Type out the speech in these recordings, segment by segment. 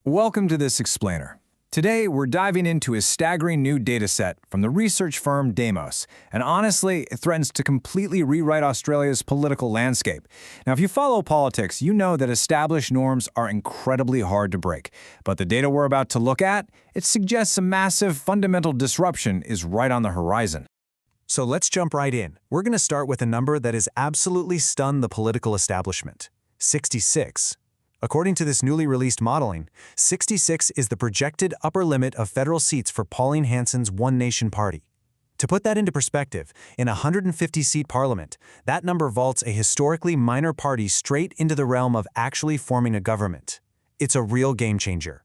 Welcome to this explainer. Today, we're diving into a staggering new dataset from the research firm Demos, and honestly, it threatens to completely rewrite Australia's political landscape. Now, if you follow politics, you know that established norms are incredibly hard to break. But the data we're about to look at, it suggests a massive fundamental disruption is right on the horizon. So let's jump right in. We're going to start with a number that has absolutely stunned the political establishment: 66. According to this newly released modeling, 66 is the projected upper limit of federal seats for Pauline Hanson's One Nation party. To put that into perspective, in a 150-seat parliament, that number vaults a historically minor party straight into the realm of actually forming a government. It's a real game changer.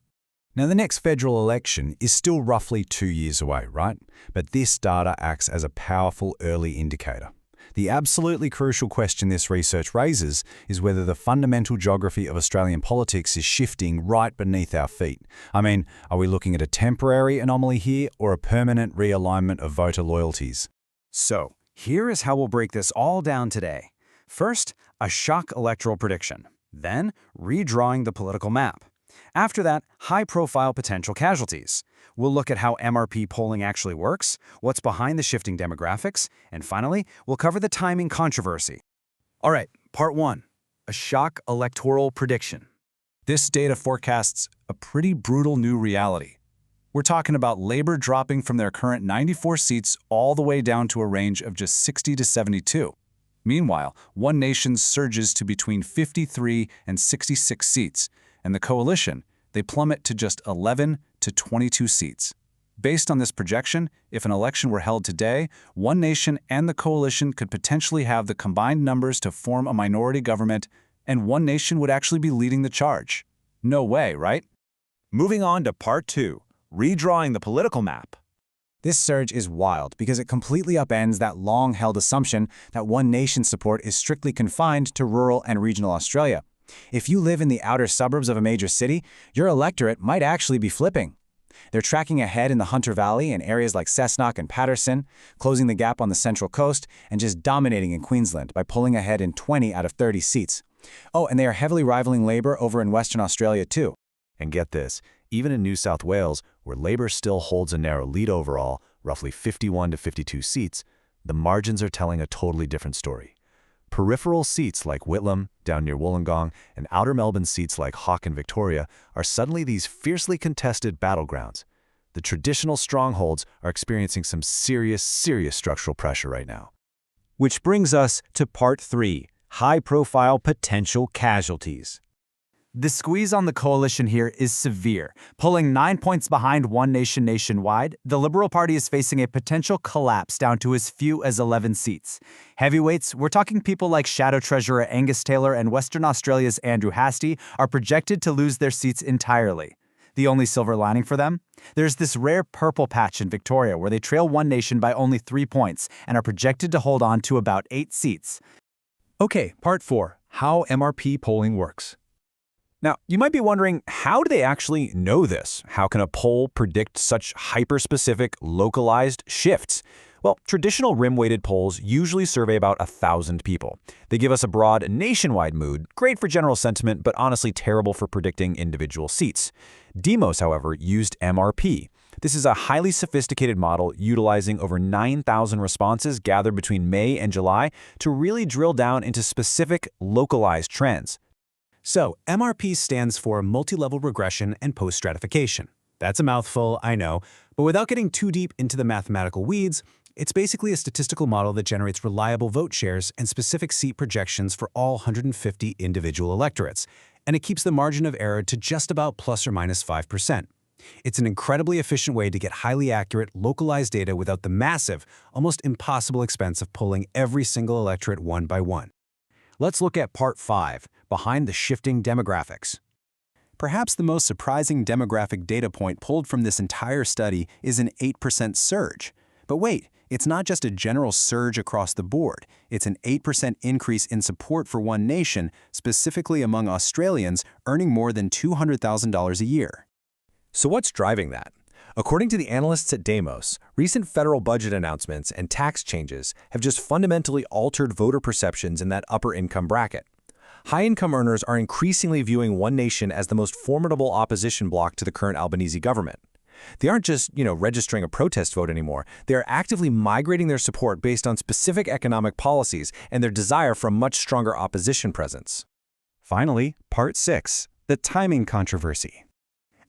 Now, the next federal election is still roughly 2 years away, right? But this data acts as a powerful early indicator. The absolutely crucial question this research raises is whether the fundamental geography of Australian politics is shifting right beneath our feet. I mean, are we looking at a temporary anomaly here or a permanent realignment of voter loyalties? So, here is how we'll break this all down today. First, a shock electoral prediction. Then, redrawing the political map. After that, high-profile potential casualties. We'll look at how MRP polling actually works, what's behind the shifting demographics, and finally, we'll cover the timing controversy. All right, part 1, a shock electoral prediction. This data forecasts a pretty brutal new reality. We're talking about Labor dropping from their current 94 seats all the way down to a range of just 60 to 72. Meanwhile, One Nation surges to between 53 and 66 seats, and the coalition, they plummet to just 11 to 22 seats. Based on this projection, if an election were held today, One Nation and the coalition could potentially have the combined numbers to form a minority government, and One Nation would actually be leading the charge. No way, right? Moving on to part 2, redrawing the political map. This surge is wild because it completely upends that long-held assumption that One Nation support is strictly confined to rural and regional Australia. If you live in the outer suburbs of a major city, your electorate might actually be flipping. They're tracking ahead in the Hunter Valley and areas like Cessnock and Patterson, closing the gap on the Central Coast, and just dominating in Queensland by pulling ahead in 20 out of 30 seats. Oh, and they are heavily rivaling Labor over in Western Australia too. And get this, even in New South Wales, where Labor still holds a narrow lead overall, roughly 51 to 52 seats, the margins are telling a totally different story. Peripheral seats like Whitlam, down near Wollongong, and outer Melbourne seats like Hawke and Victoria are suddenly these fiercely contested battlegrounds. The traditional strongholds are experiencing some serious structural pressure right now. Which brings us to part 3, high-profile potential casualties. The squeeze on the coalition here is severe. Pulling 9 points behind One Nation nationwide, the Liberal Party is facing a potential collapse down to as few as 11 seats. Heavyweights, we're talking people like Shadow Treasurer Angus Taylor and Western Australia's Andrew Hastie, are projected to lose their seats entirely. The only silver lining for them? There's this rare purple patch in Victoria where they trail One Nation by only 3 points and are projected to hold on to about 8 seats. Okay, part 4, how MRP polling works. Now, you might be wondering, how do they actually know this? How can a poll predict such hyper-specific, localized shifts? Well, traditional rim-weighted polls usually survey about 1,000 people. They give us a broad, nationwide mood, great for general sentiment, but honestly terrible for predicting individual seats. Demos, however, used MRP. This is a highly sophisticated model utilizing over 9,000 responses gathered between May and July to really drill down into specific, localized trends. So, MRP stands for multi-level regression and post-stratification. That's a mouthful, I know, but without getting too deep into the mathematical weeds, it's basically a statistical model that generates reliable vote shares and specific seat projections for all 150 individual electorates, and it keeps the margin of error to just about plus or minus 5%. It's an incredibly efficient way to get highly accurate, localized data without the massive, almost impossible expense of pulling every single electorate one by one. Let's look at part 5, behind the shifting demographics. Perhaps the most surprising demographic data point pulled from this entire study is an 8% surge. But wait, it's not just a general surge across the board. It's an 8% increase in support for One Nation, specifically among Australians earning more than $200,000 a year. So what's driving that? According to the analysts at Demos, recent federal budget announcements and tax changes have just fundamentally altered voter perceptions in that upper income bracket. High-income earners are increasingly viewing One Nation as the most formidable opposition bloc to the current Albanese government. They aren't just, registering a protest vote anymore. They are actively migrating their support based on specific economic policies and their desire for a much stronger opposition presence. Finally, Part 6, the timing controversy.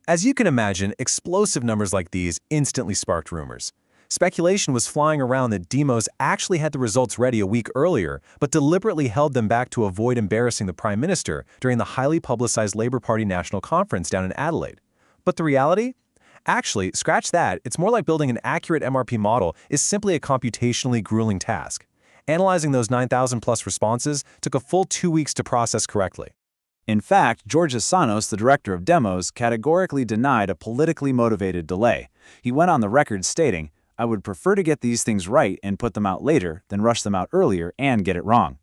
As you can imagine, explosive numbers like these instantly sparked rumors. Speculation was flying around that Demos actually had the results ready a week earlier, but deliberately held them back to avoid embarrassing the Prime Minister during the highly publicized Labour Party National Conference down in Adelaide. But the reality? Actually, scratch that, it's more like building an accurate MRP model is simply a computationally grueling task. Analyzing those 9,000-plus responses took a full 2 weeks to process correctly. In fact, George Assanos, the director of Demos, categorically denied a politically motivated delay. He went on the record stating, "I would prefer to get these things right and put them out later than rush them out earlier and get it wrong."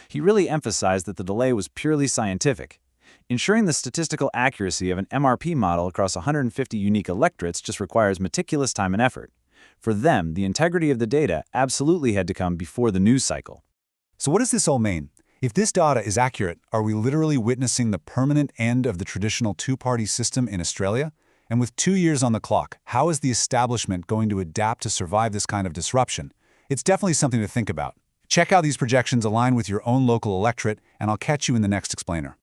He really emphasized that the delay was purely scientific. Ensuring the statistical accuracy of an MRP model across 150 unique electorates just requires meticulous time and effort. For them, the integrity of the data absolutely had to come before the news cycle. So what does this all mean? If this data is accurate, are we literally witnessing the permanent end of the traditional two-party system in Australia? And with 2 years on the clock, how is the establishment going to adapt to survive this kind of disruption? It's definitely something to think about. Check how these projections align with your own local electorate, and I'll catch you in the next explainer.